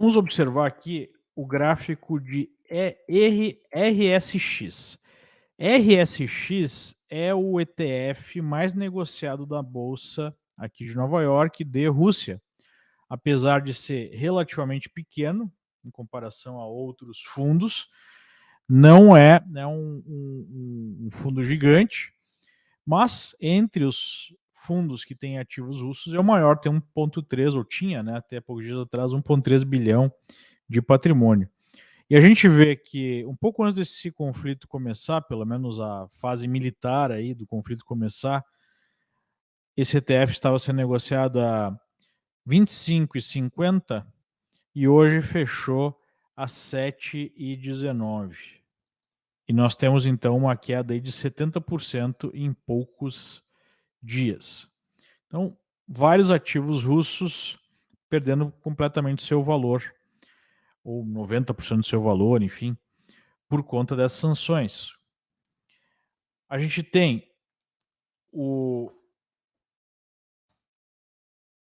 Vamos observar aqui o gráfico de RSX. RSX é o ETF mais negociado da bolsa aqui de Nova York de Rússia. Apesar de ser relativamente pequeno em comparação a outros fundos, não é, um fundo gigante, mas entre os fundos que têm ativos russos é o maior, tem 1,3, ou tinha, né, até poucos dias atrás, 1,3 bilhão de patrimônio. E a gente vê que um pouco antes desse conflito começar, pelo menos a fase militar aí do conflito começar, esse ETF estava sendo negociado a 25,50 e hoje fechou a 7,19. E nós temos então uma queda aí de 70% em poucos dias. Então, vários ativos russos perdendo completamente seu valor, ou 90% do seu valor, enfim, por conta dessas sanções. A gente tem o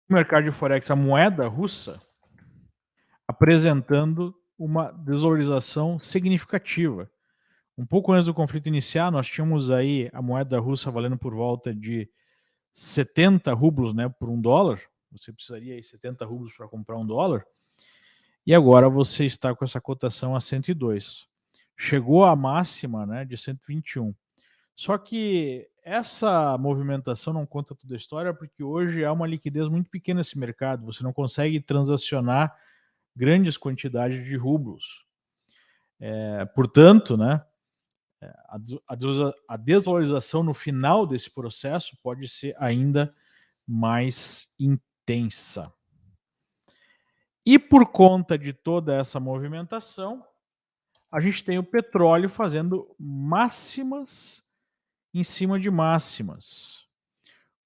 mercado de Forex, a moeda russa, apresentando uma desvalorização significativa. Um pouco antes do conflito iniciar, nós tínhamos aí a moeda russa valendo por volta de 70 rublos, né, por $1. Você precisaria aí 70 rublos para comprar $1. E agora você está com essa cotação a 102. Chegou à máxima, né, de 121. Só que essa movimentação não conta toda a história, porque hoje há uma liquidez muito pequena nesse mercado. Você não consegue transacionar grandes quantidades de rublos. Portanto, né, a desvalorização no final desse processo pode ser ainda mais intensa. E por conta de toda essa movimentação, a gente tem o petróleo fazendo máximas em cima de máximas,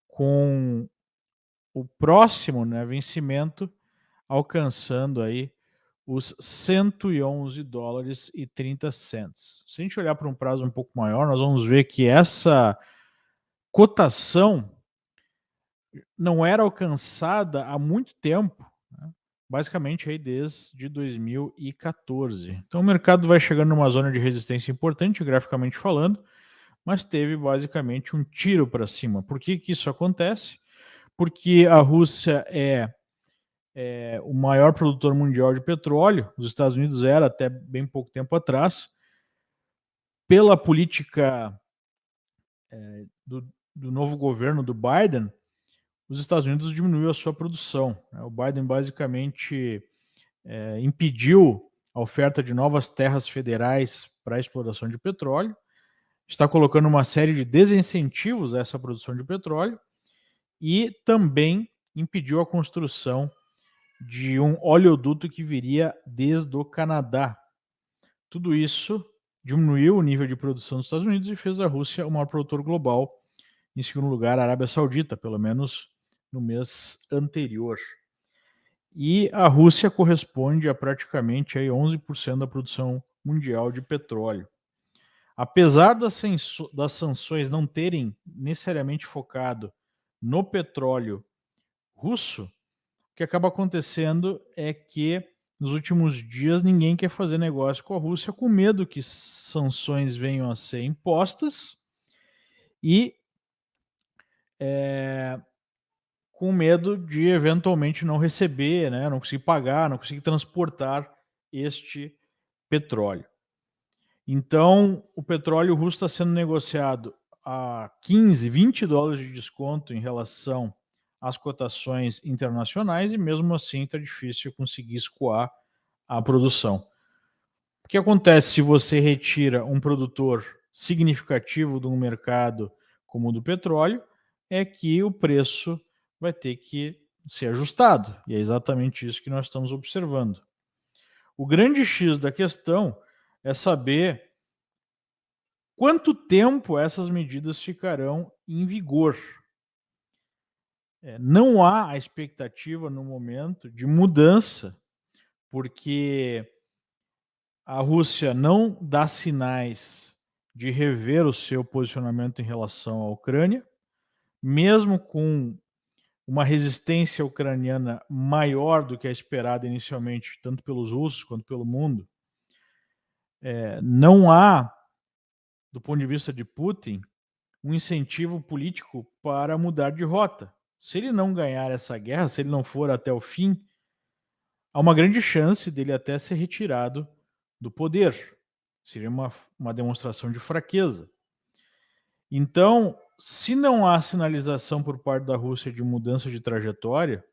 com o próximo, né, vencimento alcançando aí os $111,30. Se a gente olhar para um prazo um pouco maior, nós vamos ver que essa cotação não era alcançada há muito tempo, né? Basicamente aí desde 2014. Então o mercado vai chegando numa zona de resistência importante, graficamente falando, mas teve basicamente um tiro para cima. Por que isso acontece? Porque a Rússia é o maior produtor mundial de petróleo, os Estados Unidos era até bem pouco tempo atrás. Pela política do novo governo do Biden, os Estados Unidos diminuiu a sua produção. O Biden basicamente impediu a oferta de novas terras federais para a exploração de petróleo, está colocando uma série de desincentivos a essa produção de petróleo e também impediu a construção de um oleoduto que viria desde o Canadá. Tudo isso diminuiu o nível de produção dos Estados Unidos e fez a Rússia o maior produtor global. Em segundo lugar, a Arábia Saudita, pelo menos no mês anterior. E a Rússia corresponde a praticamente aí 11% da produção mundial de petróleo. Apesar das sanções não terem necessariamente focado no petróleo russo, o que acaba acontecendo é que nos últimos dias ninguém quer fazer negócio com a Rússia com medo que sanções venham a ser impostas e com medo de eventualmente não receber, né, não conseguir pagar, não conseguir transportar este petróleo. Então, o petróleo russo está sendo negociado a 15, 20 dólares de desconto em relação às cotações internacionais e mesmo assim está difícil conseguir escoar a produção. O que acontece se você retira um produtor significativo de um mercado como o do petróleo é que o preço vai ter que ser ajustado. E é exatamente isso que nós estamos observando. O grande X da questão é saber quanto tempo essas medidas ficarão em vigor. Não há a expectativa no momento de mudança, porque a Rússia não dá sinais de rever o seu posicionamento em relação à Ucrânia, mesmo com uma resistência ucraniana maior do que a esperada inicialmente, tanto pelos russos quanto pelo mundo, não há, do ponto de vista de Putin, um incentivo político para mudar de rota. Se ele não ganhar essa guerra, se ele não for até o fim, há uma grande chance dele até ser retirado do poder. Seria uma demonstração de fraqueza. Então, se não há sinalização por parte da Rússia de mudança de trajetória,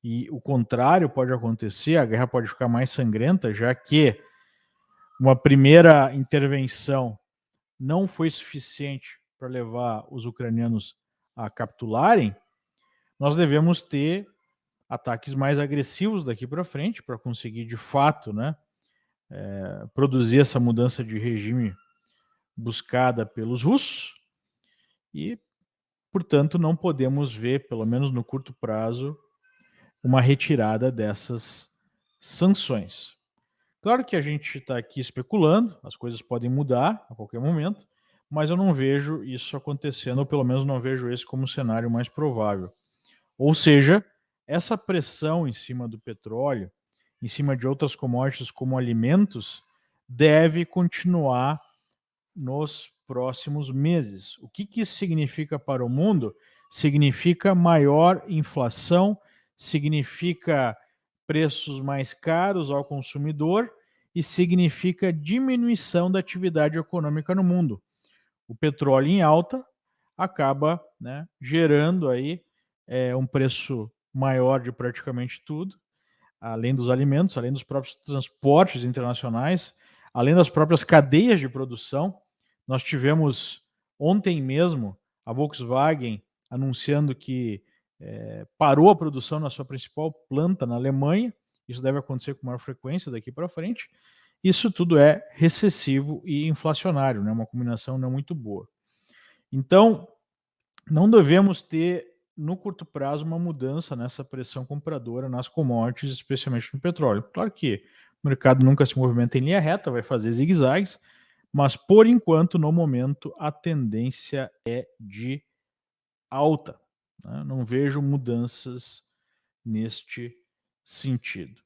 e o contrário pode acontecer, a guerra pode ficar mais sangrenta, já que uma primeira intervenção não foi suficiente para levar os ucranianos a capitularem, nós devemos ter ataques mais agressivos daqui para frente para conseguir, de fato, né, produzir essa mudança de regime buscada pelos russos e, portanto, não podemos ver, pelo menos no curto prazo, uma retirada dessas sanções. Claro que a gente está aqui especulando, as coisas podem mudar a qualquer momento, mas eu não vejo isso acontecendo, ou pelo menos não vejo esse como o cenário mais provável. Ou seja, essa pressão em cima do petróleo, em cima de outras commodities como alimentos, deve continuar nos próximos meses. O que isso significa para o mundo? Significa maior inflação, significa preços mais caros ao consumidor e significa diminuição da atividade econômica no mundo. O petróleo em alta acaba, né, gerando aí um preço maior de praticamente tudo, além dos alimentos, além dos próprios transportes internacionais, além das próprias cadeias de produção. Nós tivemos ontem mesmo a Volkswagen anunciando que parou a produção na sua principal planta na Alemanha. Isso deve acontecer com maior frequência daqui para frente. Isso tudo é recessivo e inflacionário, né? Uma combinação não muito boa. Então, não devemos ter, no curto prazo, uma mudança nessa pressão compradora nas commodities, especialmente no petróleo. Claro que o mercado nunca se movimenta em linha reta, vai fazer zigue-zagues, mas, por enquanto, no momento, a tendência é de alta. Né? Não vejo mudanças neste sentido.